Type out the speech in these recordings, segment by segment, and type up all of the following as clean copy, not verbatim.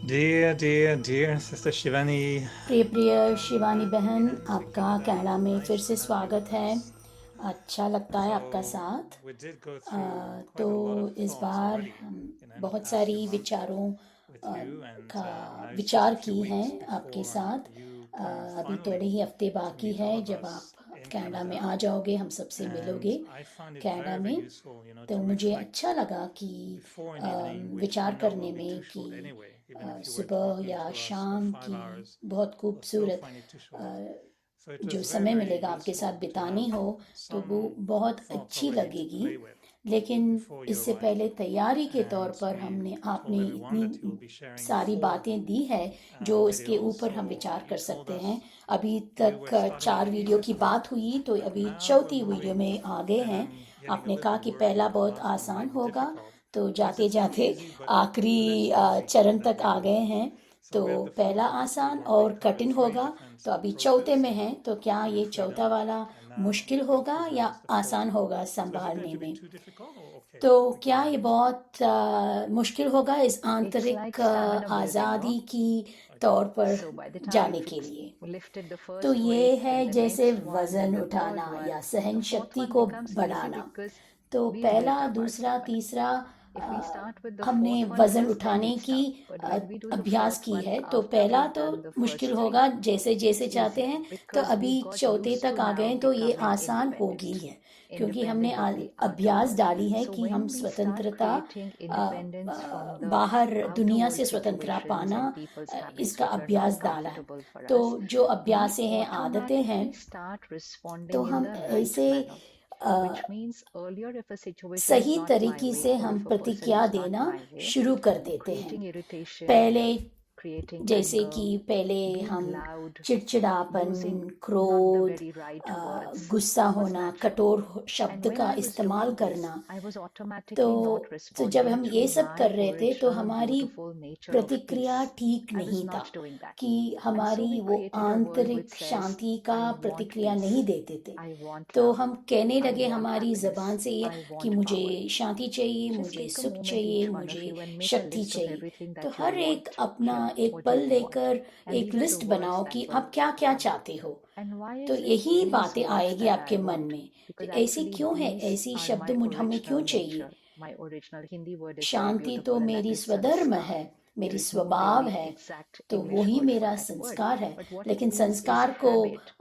Dear Sister Shivani. प्रिय प्रिय शिवानी बहन, आपका कनाडा में फिर से स्वागत है। अच्छा लगता है आपका साथ। We did go a, through तो quite a lot of इस thoughts बार already हम in the बहुत past few सारी months विचारों with you, and का now it's just विचार a few की हैं weeks आपके before साथ। you अ, come अभी finally थोड़े ही हफ्ते to बाकी meet है all of जब us आप in कनाडा में Canada. आ जाओगे, हम सबसे And मिलोगे I found it Canada very, very में। useful, तो to मुझे reflect अच्छा लगा कि before an evening, which I विचार know will करने be में too कि short anyway, even if you were सुबह talking या to us for शाम 5 hours. की बहुत We'll still खूबसूरत find it too short. So it जो was very, समय very मिलेगा आपके साथ useful to बितानी have हो तो वो some बहुत thoughts अच्छी already to लगेगी। play with लेकिन before you इससे arrived. पहले तैयारी के तौर And पर we've आपने told everyone that इतनी you'll be sharing सारी 4 बातें दी है जो इसके videos. ऊपर हम So विचार you कर told सकते हैं। us अभी we तक were starting with 4 the video easiest की one, बात हुई, तो but अभी now we're चौथी वीडियो moving, में आ गए and हैं। I'm getting a आपने little कहा bit कि worried पहला that the बहुत last one आसान might be होगा, difficult. तो Yes, जाते it's not जाते easy, but less आखिरी easy चरण than तक the आ other गए one. हैं। So तो we have the पहला fourth आसान one और because कठिन it's very होगा, different तो अभी चौथे approaches, में हैं। तो क्या ये which we've चौथा done. वाला And now मुश्किल we'll होगा या present us the fourth आसान one. होगा So is it going संभालने to be में? too difficult or okay तो to get क्या on ये with? बहुत मुश्किल होगा इस It's like आंतरिक stamina building, आज़ादी no? की Okay. तौर पर So by the time जाने के लिए? lifted the तो first ये weight, है then the जैसे next one, then वजन the third उठाना one, या सहन the fourth शक्ति one को becomes easy बढ़ाना। because तो we've built पहला, up our दूसरा, stamina. तीसरा If we start with the हमने fourth one वजन first, then उठाने it's की tough. But when we do the अभ्यास fourth की one है, तो after पहला we've तो done the मुश्किल first three, होगा जैसे जैसे it's चाहते easy हैं। तो because अभी we got चौथे used तक to आ now गए तो ये becoming आसान हो independent, गई है, क्योंकि हमने independent of the outer अभ्यास world. डाली है So कि हम when we start स्वतंत्रता creating independence from the बाहर outer दुनिया world से स्वतंत्रता situations पाना, and people's habits इसका which are not अभ्यास डाला है। comfortable for तो us, जो we अभ्यासें हैं, आदतें हैं, automatically start तो responding in हम the right ऐसे manner. Which means earlier if a situation is सही not my तरीके way से or हम if a person प्रतिक्रिया is not देना my way, शुरू कर देते हैं। creating irritation, पहले creating जैसे anger, कि पहले being हम loud, चिड़चिड़ापन, using not the क्रोध, very right words गुस्सा was होना, natural. कठोर And शब्द when का I was इस्तेमाल doing this, करना। I was तो automatically not तो जब responding हम to ये सब कर my रहे थे तो original हमारी beautiful nature of प्रतिक्रिया peace. ठीक I was नहीं था not doing that. कि And so हमारी we वो created a word which आंतरिक says, शांति का I want प्रतिक्रिया peace, नहीं देते थे। I want तो love, हम कहने I लगे want हमारी happiness, ज़बान से ये I कि want मुझे power. शांति चाहिए, Just मुझे take a सुख moment, चाहिए, each one of मुझे you, and make a शक्ति list of चाहिए। everything तो that you हर एक want अपना here, एक what पल you want. लेकर And एक these are the list words बनाओ that कि will आप क्या क्या come. चाहते हो। And why तो is it यही these बातें words आएगी that आपके I मन want? में। तो Because ऐसी actually क्यों है, these ऐसी are शब्द my हमें क्यों original चाहिए? nature. My original Hindi word is very शांति तो beautiful, and मेरी that is स्वधर्म sanskar. है, मेरी There is no स्वभाव really है, exact तो English वही word for मेरा that word. संस्कार है। But what लेकिन it is संस्कार को habit.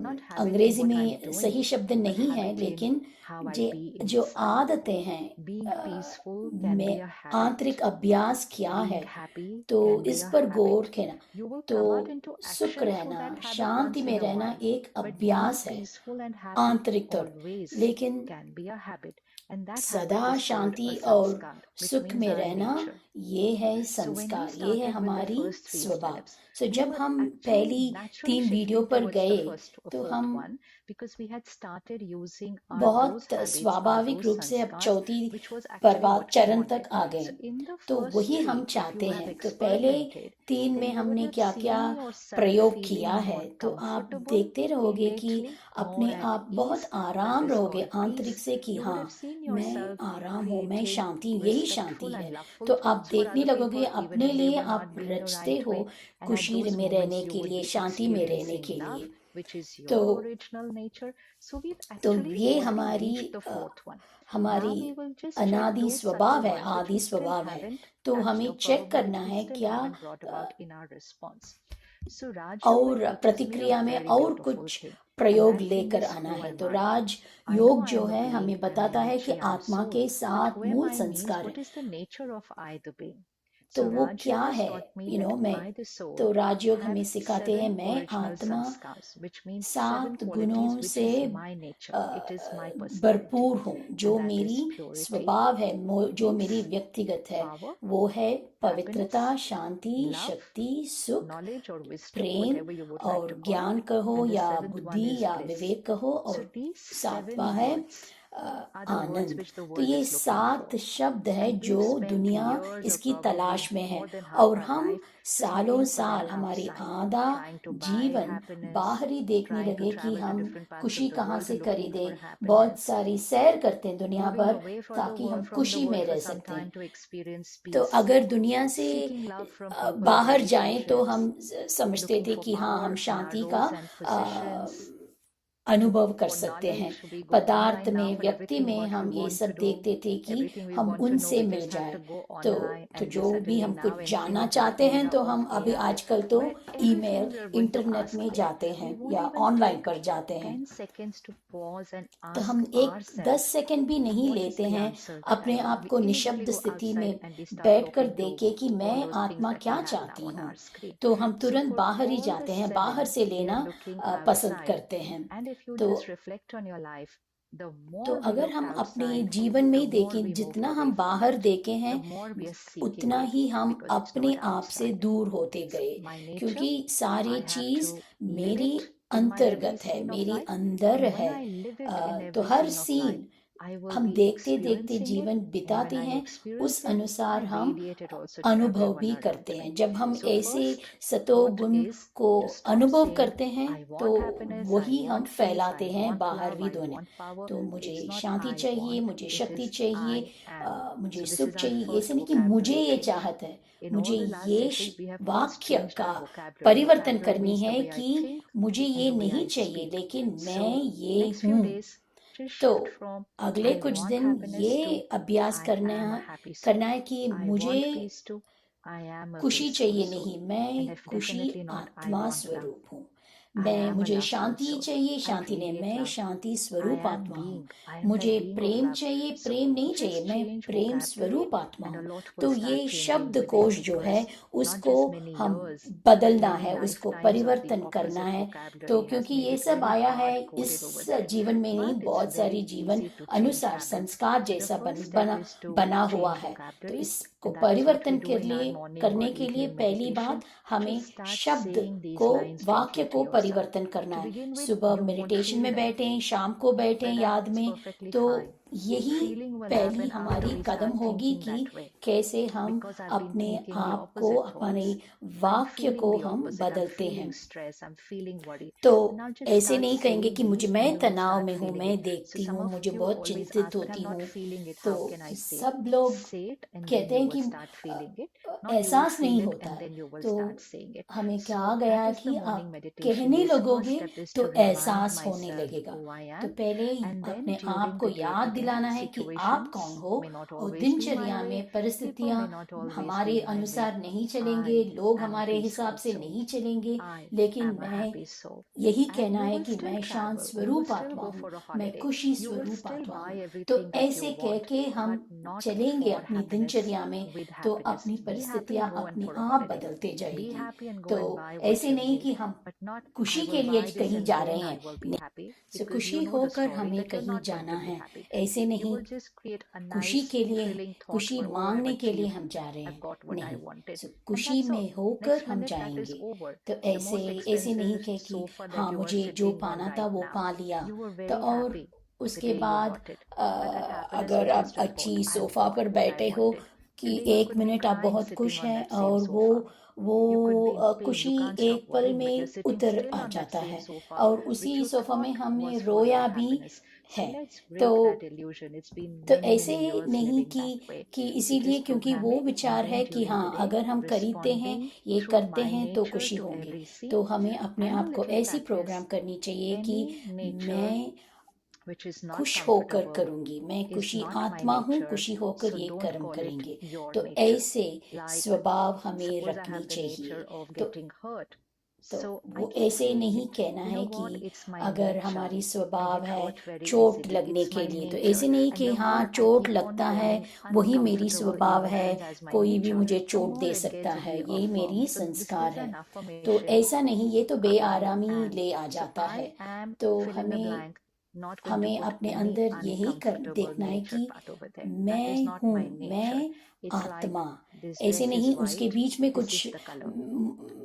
Not habit in अंग्रेजी what I'm में doing, सही शब्द but नहीं है, habit in लेकिन how I जे be जो inside. आदतें हैं, Being peaceful can be में a habit. आंतरिक अभ्यास क्या Being है, happy तो can be इस a पर गौर habit. करना। You will तो come out into सुख action through रहना, that habit शांति once में in a रहना while. एक But being अभ्यास है peaceful and happy आंतरिक तौर। always लेकिन can be a habit. And that habit सदा is called शांति a और sanskar, which सुख means में our रहना, nature. ये है So when we संस्कार, ये है started with the हमारी first three स्वभाव। steps, सो we जब were हम actually पहली naturally 3 वीडियो shifting पर towards the गए तो fourth हम one because we had started using those बहुत habits, स्वाभाविक those रूप से अब sanskars, चौथी which was actually Prabhat what we चरण wanted. तक आ गए। So in the तो first वही हम three, if चाहते you have हैं। तो पहले experimented, 3 then में you हमने would have क्या क्या seen yourself प्रयोग feeling किया है, more तो आप comfortable देखते रहोगे कि innately, अपने more at आप बहुत ease. आराम That is रहोगे called आंतरिक peace. से कि You would हाँ, have seen मैं yourself आराम हूँ, मैं creating शांति, यही शांति respectful है। and loveful तो आप thoughts for देखने other लगोगे people, even अपने when they लिए were आप not being the रचते right हो way. And at खुशी those में moments, रहने you के would लिए, be शांति में रहने experiencing के love, लिए। which is तो your original nature. So we've तो actually ये already हमारी reached the fourth one. Now हमारी we will just check अनादि those subtle स्वभाव है, ones which आदि we still स्वभाव है। haven't तो touched, हमें or चेक probably करना which we है still क्या haven't brought about in our response. So Raj और Yoga teaches me a प्रतिक्रिया में very और beautiful कुछ thing, and प्रयोग that thing लेकर is आना who है। am तो I? राज I know योग I जो am a है being, हमें I am बताता है कि energy, I am आत्मा soul. के But 7 who am मूल I means संस्कार what है। is the nature of I the being. तो So वो Raj क्या Yoga है, taught me that मैं I the soul तो राजयोग have हमें सिखाते हैं 7 मैं original आत्मा sanskars, which means 7 7 qualities गुणों which से is my nature. It is my personality. भरपूर हूँ, जो And that मेरी is purity, स्वभाव है, जो मेरी peace, व्यक्तिगत है, power, वो है happiness, पवित्रता, शांति, love, शक्ति, सुख, knowledge or wisdom, Prem whatever you would like और to call it. ज्ञान कहो And the या 7th one बुद्धि is या bliss. विवेक कहो। So और these 7 सातवां है words आनंद। तो ये 7 शब्द है जो दुनिया इसकी तलाश में है, और हम सालों साल हमारी आधा जीवन बाहर ही देखने लगे कि हम खुशी कहाँ से खरीदें। बहुत सारी सैर करते हैं दुनिया भर ताकि हम खुशी में रह सकते हैं। तो अगर दुनिया से बाहर जाएं तो हम समझते थे कि हाँ, हम शांति का अनुभव कर सकते हैं। पदार्थ में, व्यक्ति में हम ये सब देखते थे कि हम उनसे मिल जाए। तो जो भी हम कुछ जानना चाहते हैं तो हम अभी आजकल तो ईमेल, इंटरनेट में जाते हैं या ऑनलाइन पर जाते हैं। तो हम 10 सेकंड भी नहीं लेते हैं अपने आप को निशब्द स्थिति में बैठकर देखे कि मैं आत्मा क्या चाहती हूँ। तो हम तुरंत बाहर ही जाते हैं, बाहर से लेना पसंद करते हैं। तो अगर हम अपने जीवन में देखें, जितना हम बाहर देखे हैं उतना ही हम अपने आप से दूर होते गए, क्योंकि सारी चीज मेरी अंतर्गत है, मेरी अंदर है। तो हर सीन हम देखते देखते जीवन बिताते हैं, उस अनुसार हम अनुभव भी करते हैं। जब हम ऐसे सतोगुण को अनुभव करते हैं तो वही हम फैलाते हैं बाहर भी दोनों। तो मुझे शांति चाहिए, मुझे शक्ति चाहिए, मुझे सुख चाहिए, ऐसे नहीं कि मुझे ये चाहत है। मुझे ये वाक्य का परिवर्तन करनी है कि मुझे ये नहीं चाहिए लेकिन मैं ये हूँ। तो अगले कुछ दिन ये अभ्यास करना है कि मुझे खुशी चाहिए नहीं, मैं खुशी आत्मा स्वरूप हूँ। मुझे शांति चाहिए, शांति नहीं, मैं शांति स्वरूप आत्मा हूँ। मुझे प्रेम चाहिए, प्रेम नहीं चाहिए, मैं प्रेम स्वरूप आत्मा हूँ। तो ये शब्द कोश जो है उसको हम बदलना है, उसको परिवर्तन करना है। तो क्योंकि ये सब आया है इस जीवन में नहीं, बहुत सारी जीवन अनुसार संस्कार जैसा बना हुआ है। तो इसको परिवर्तन करने के लिए पहली बात हमें शब्द को, वाक्य को परिवर्तन करना है। सुबह मेडिटेशन में बैठें, शाम को बैठें याद में, तो यही पहली हमारी कदम होगी कि कैसे हम अपने आप को, अपने वाक्य को हम बदलते हैं। तो ऐसे नहीं कहेंगे कि मैं तनाव में हूँ, मैं देखती हूँ, मुझे बहुत चिंतित होती हूँ। तो सब लोग कहते हैं कि एहसास नहीं होता है। तो हमें कहा गया कि आप कहने लगोगे तो एहसास होने लगेगा। तो पहले अपने आप को याद दिलाना है कि आप कौन हो, और दिनचर्या में परिस्थितियां हमारे अनुसार नहीं चलेंगे, लोग हमारे हिसाब से नहीं चलेंगे, लेकिन मैं यही कहना है कि मैं शांत स्वरूप आत्मा हूँ, मैं खुशी स्वरूप आत्मा हूँ। तो ऐसे कह के हम चलेंगे अपनी दिनचर्या में, तो अपनी परिस्थितियां अपने आप बदलते जाएगी। तो ऐसे नहीं कि हम खुशी के लिए कहीं जा रहे हैं, तो खुशी होकर हमें कहीं जाना है। ऐसे नहीं खुशी के लिए, खुशी मांगने के लिए हम जा रहे हैं, नहीं, तो खुशी में होकर हम जाएंगे। तो ऐसे नहीं कह कि हाँ मुझे जो पाना था वो पा लिया। तो और उसके बाद अगर आप अच्छी सोफा पर बैठे हो कि 1 मिनट आप बहुत खुश हैं और वो खुशी एक पल में उतर आ जाता है, और उसी सोफा में हमने रोया भी है। तो ऐसे नहीं कि इसीलिए क्योंकि वो विचार है कि हाँ अगर हम खरीदते हैं, ये करते हैं तो खुशी होंगी। तो हमें अपने आप को ऐसी प्रोग्राम करनी चाहिए कि मैं खुश होकर करूंगी, मैं खुशी आत्मा हूँ, खुशी होकर ये कर्म करेंगे। तो ऐसे स्वभाव हमें रखनी चाहिए। तो वो ऐसे नहीं कहना है कि अगर हमारी स्वभाव है चोट लगने के लिए, तो ऐसे नहीं कि हाँ चोट लगता है वही मेरी स्वभाव है, कोई भी मुझे चोट दे सकता है, यही मेरी संस्कार है। तो ऐसा नहीं, ये तो बेआरामी ले आ जाता है। तो हमें अपने अंदर यही देखना है कि मैं हूँ, मैं आत्मा, This ऐसे dress is नहीं उसके white. बीच में This कुछ is the color.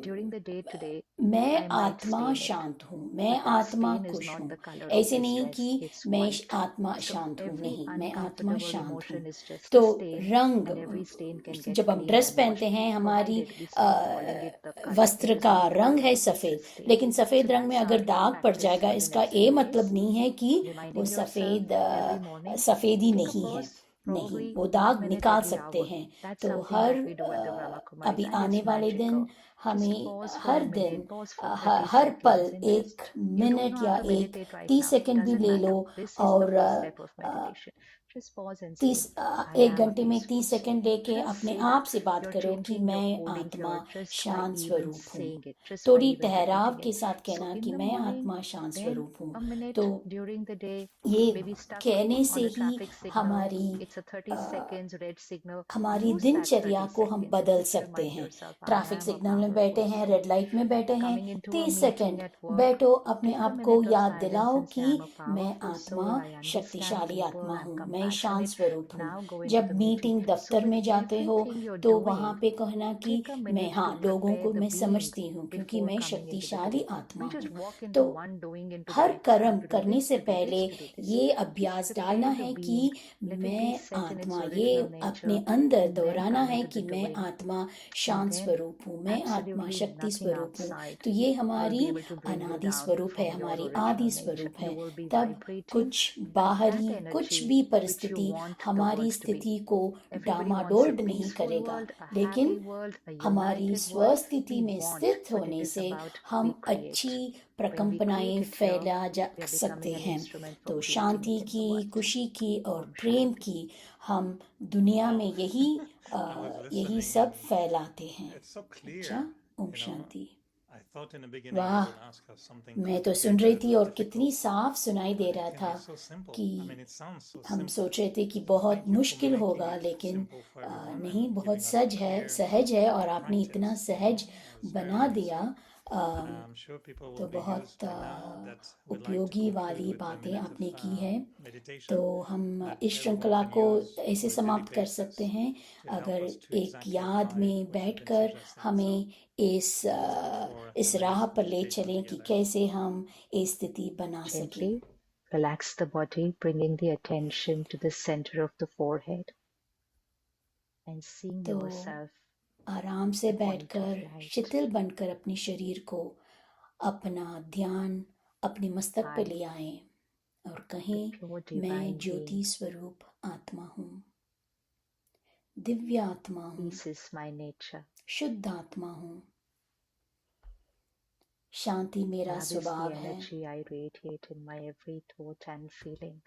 During the day today, मैं I might आत्मा stain it, शांत हूँ, मैं but that आत्मा stain is खुश not हूँ। the color of ऐसे this नहीं dress. कि It's मैं white. आत्मा So शांत हूँ, every नहीं, मैं आत्मा uncomfortable शांत हूँ। emotion is just तो a stain, रंग, and every stain can get जब हम cleaned ड्रेस and पहनते washed, हैं, हमारी provided we stop calling it the color. वस्त्र It is का not the रंग color, है it's a सफ़ेद, stain. लेकिन So सफ़ेद रंग में that's अगर our दाग पड़ practice जाएगा, for the इसका next ये 2 मतलब days. नहीं है कि वो Reminding yourself सफ़ेद every morning, सफ़ेदी take a नहीं है, pause, नहीं, probably वो 1 दाग minute निकाल every सकते hour. हैं। That's तो something her that we do at the Brahma Kumaris, अभी and आने it's वाले दिन magical. Just हमें pause for हर a दिन minute, pause for हर 30 हर पल seconds, and एक just you don't मिनट या have to एक meditate right 30 now. सेकंड भी Doesn't ले matter. Low This is the और first step of meditation. Just pause and say, 30 I एक am घंटे में 30 peaceful. सेकंड लेके Just अपने say आप that. से बात You're करो कि changing your मैं coding आत्मा here just by शांत even स्वरूप हूँ। saying it, just by थोड़ी even ठहराव repeating के it. साथ So कहना in कि the मैं morning, आत्मा शांत then स्वरूप हूँ। a minute तो during the day, ये maybe stuck कहने से on a he traffic signal. हमारी It's a 30 seconds red signal. हमारी Use that दिनचर्या 30 को हम seconds. बदल Just सकते remind हैं। yourself, I traffic am a signal में बैठे powerful हैं, soul. रेड लाइट में बैठे हैं, Coming into a 30 meeting second at work, बैठो, अपने take a आप को minute of याद silence दिलाओ and say, कि I'm a मैं powerful आत्मा soul, I understand शक्तिशाली people, आत्मा I'm हूँ, मैं शांत compassionate. स्वरूप हूँ। Now go into जब the meeting. मीटिंग So दफ्तर with में जाते हो everything you're तो वहाँ doing, पे कहना कि take a मैं, minute हाँ, to लोगों prepare को the मैं being समझती हूँ क्योंकि before मैं coming into the शक्तिशाली day. आत्मा We just हूँ। walk into तो one doing into the her next, कर्म to do करने this, से to do पहले this, to do this. ये Just अभ्यास prepare डालना the है कि being, let it be मैं set in its आत्मा, ये original अपने nature, अंदर and then दोहराना come है into कि the मैं doing. आत्मा And शांत then स्वरूप हूँ, मैं आत्मा absolutely शक्ति nothing स्वरूप हूँ। outside तो ये will हमारी be able to bring you अनादि down स्वरूप है, from your हमारी original आदि nature. स्वरूप है। You will be तब vibrating कुछ at बाहरी that कुछ energy भी which you परिस्थिति want the हमारी world to be. स्थिति को Everybody wants a डामाडोल नहीं peaceful करेगा, world, a लेकिन happy world, a हमारी united world. स्वस्थिति We में want, स्थित but it होने is से about we हम create. अच्छी When we प्रकंपनाएं create it here, फैला जा we are सकते becoming an हैं। instrument for तो creating Shanti it in the की, world. खुशी की और Om प्रेम Shanti. की हम दुनिया में यही I was यही listening सब and फैलाते हैं। it's so clear. अच्छा, ओम You know, Shanti. I thought in the beginning you वाह, would ask us something मैं तो सुन रही complicated थी or और कितनी difficult, साफ सुनाई दे but रहा it can था be so simple. कि I mean, it sounds so हम simple. सोच रहे थे कि So बहुत thank you for मुश्किल making होगा, it लेकिन simple for everyone नहीं, and बहुत giving us सज a है, clear सहज है और आपने इतना practice, you सहज know, it's very बना easy. दिया। I'm sure people तो will be बहुत used by now that we'd like to उपयोगी conclude वाली with a बातें minute आपने of की है। meditation तो हम that इस everyone श्रृंखला can को use ऐसे on a daily समाप्त कर basis सकते हैं to help अगर us to एक exactly याद apply में what has been बैठकर suggested. So हमें इस let's go for इस a राह minute पर ले meditation चलें कि together. कैसे हम ये स्थिति बना सकें। Gently relax the body, bringing the attention to the center of the forehead and seeing तो yourself आराम से a point of बैठकर light. शिथिल बनकर अपने शरीर को, अपना ध्यान अपने मस्तक पे I, ले आएं और the कहें, pure मैं divine ज्योति being, स्वरूप आत्मा हूँ, दिव्य आत्मा हूँ, peace is my nature. शुद्ध आत्मा हूँ, शांति मेरा Love is the स्वभाव है, energy I radiate in my every thought and feeling.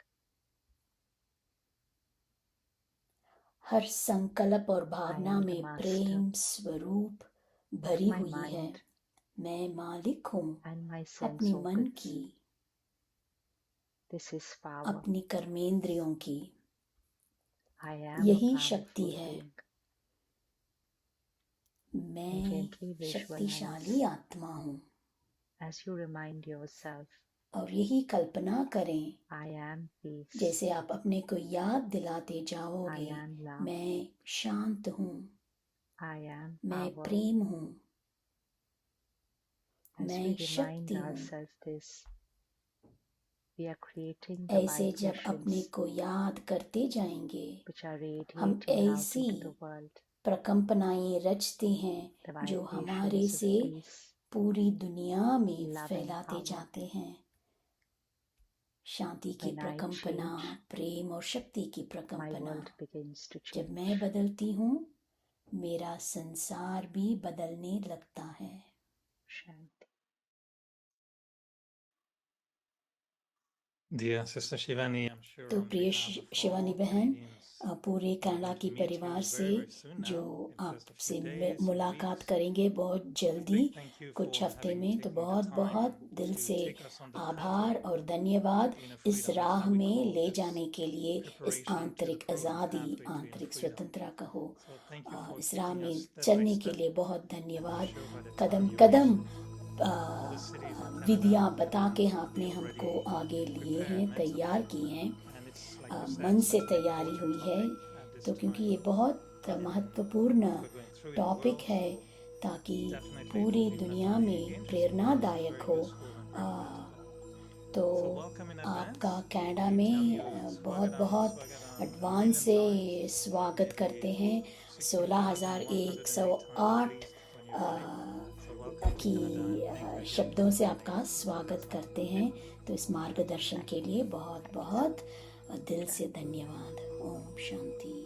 हर संकल्प और I भावना am the में master प्रेम स्वरूप of भरी my हुई है। mind मैं मालिक हूँ and my sense अपने मन organs. की, This is power. अपनी कर्मेंद्रियों की। I am a यही शक्ति powerful है। being. मैं Gently शक्तिशाली visualize आत्मा हूँ as you remind yourself, और यही कल्पना करें I am peace. जैसे आप अपने को याद दिलाते I जाओगे, am love. मैं शांत हूँ, I am मैं power. प्रेम हूँ, As मैं we remind शक्ति हूँ। ourselves this, we are creating the ऐसे जब अपने vibrations को याद करते जाएंगे, which are हम radiating out ऐसी into the world. प्रकंपनाएं रचते हैं The जो हमारे vibrations of से peace, पूरी दुनिया में love and फैलाते power. जाते हैं। शांति की When I प्रकंपना, change, प्रेम और शक्ति की my प्रकंपना। world begins to जब change. मैं बदलती हूँ, मेरा संसार भी बदलने लगता है। Shanti. Dear Sister Shivani, I'm sure तो on प्रिय behalf of शिवानी all बहन, Canadians, पूरे we're कनाडा going के to meet परिवार you से very, very soon now, जो in just a आपसे few days or मुलाकात weeks. करेंगे बहुत A जल्दी, big thank you कुछ for हफ्ते having में। तो taken the बहुत time बहुत दिल to से take us on the path आभार of और धन्यवाद inner इस freedom, राह as we में call ले this जाने के लिए, इस preparation to the आंतरिक program आज़ादी, pathway to inner आंतरिक freedom. स्वतंत्रता कहो। So thank you for इस राह taking में us step by चलने के step. लिए बहुत I'm धन्यवाद। sure by the Kadam time you Kadam reach all the cities of Canada, विधियां बता के you'll आपने be हमको already आगे लिए prepared हैं, mentally. तैयार किए हैं। And it's like you said, मन से such an तैयारी important हुई है। topic at this तो क्योंकि time. ये बहुत महत्वपूर्ण टॉपिक है ताकि पूरी दुनिया में प्रेरणादायक हो। तो आपका कनाडा में बहुत बहुत एडवांस से स्वागत करते हैं। 16,108 की शब्दों से आपका स्वागत करते हैं। तो इस मार्गदर्शन के लिए बहुत बहुत दिल से धन्यवाद। ओम शांति।